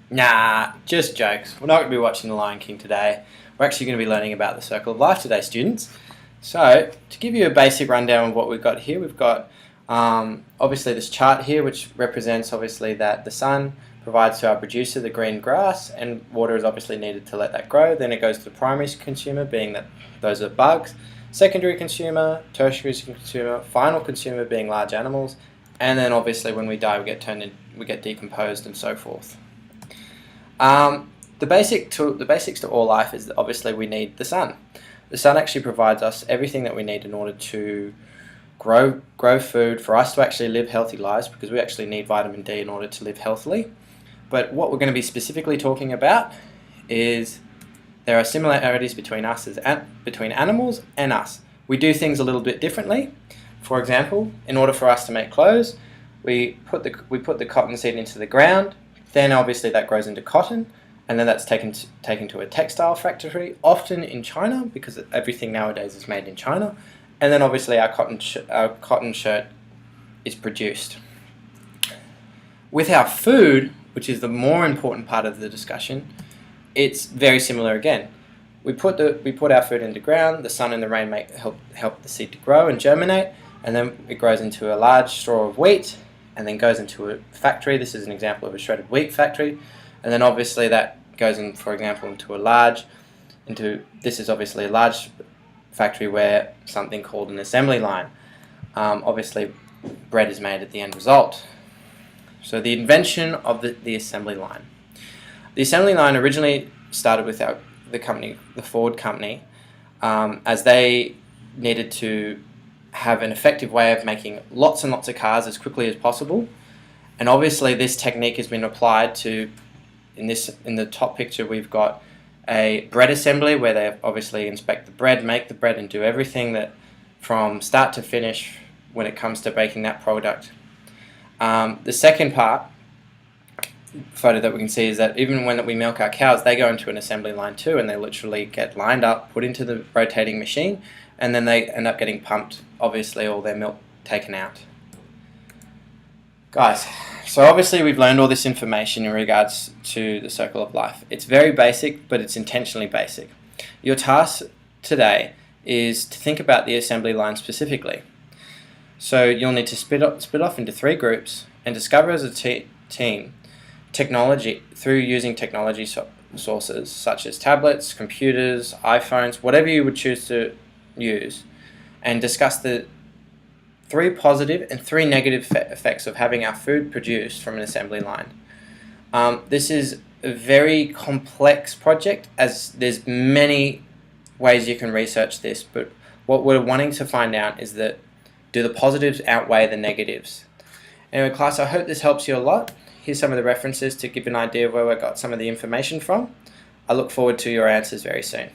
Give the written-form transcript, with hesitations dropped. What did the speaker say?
Nah, just jokes. We're not going to be watching The Lion King today. We're actually going to be learning about the circle of life today, students. So, to give you a basic rundown of what we've got here, we've got obviously this chart here, which represents obviously that the sun provides to our producer the green grass, and water is obviously needed to let that grow. Then it goes to the primary consumer, being that those are bugs, secondary consumer, tertiary consumer, final consumer being large animals, and then obviously when we die we get decomposed and so forth. The basics to all life is that obviously we need the sun. The sun actually provides us everything that we need in order to grow food, for us to actually live healthy lives, because we actually need vitamin D in order to live healthily. But what we're going to be specifically talking about is there are similarities between between animals and us. We do things a little bit differently. For example, in order for us to make clothes, we put the cotton seed into the ground. Then obviously that grows into cotton, and then that's taken to a textile factory, often in China, because everything nowadays is made in China. And then obviously our cotton shirt is produced. With our food, which is the more important part of the discussion, it's very similar again. We put our food in the ground, the sun and the rain help the seed to grow and germinate, and then it grows into a large straw of wheat, and then goes into a factory. This is an example of a shredded wheat factory. And then obviously that goes in, for example, this is obviously a large factory where something called an assembly line. Obviously bread is made at the end result. So the invention of the assembly line. The assembly line originally started with the Ford company, as they needed to have an effective way of making lots and lots of cars as quickly as possible. And obviously this technique has been applied to, in the top picture we've got a bread assembly, where they obviously inspect the bread, make the bread, and do everything that from start to finish when it comes to baking that product. The second photo that we can see is that even when we milk our cows, they go into an assembly line too, and they literally get lined up, put into the rotating machine, and then they end up getting pumped, obviously all their milk taken out. Guys, so obviously we've learned all this information in regards to the circle of life. It's very basic, but it's intentionally basic. Your task today is to think about the assembly line specifically. So you'll need to split off into 3 groups and discover as a team technology through using technology sources such as tablets, computers, iPhones, whatever you would choose to use, and discuss the 3 positive and 3 negative effects of having our food produced from an assembly line. This is a very complex project, as there's many ways you can research this, but what we're wanting to find out is that, do the positives outweigh the negatives? Anyway, class, I hope this helps you a lot. Here's some of the references to give an idea of where I got some of the information from. I look forward to your answers very soon.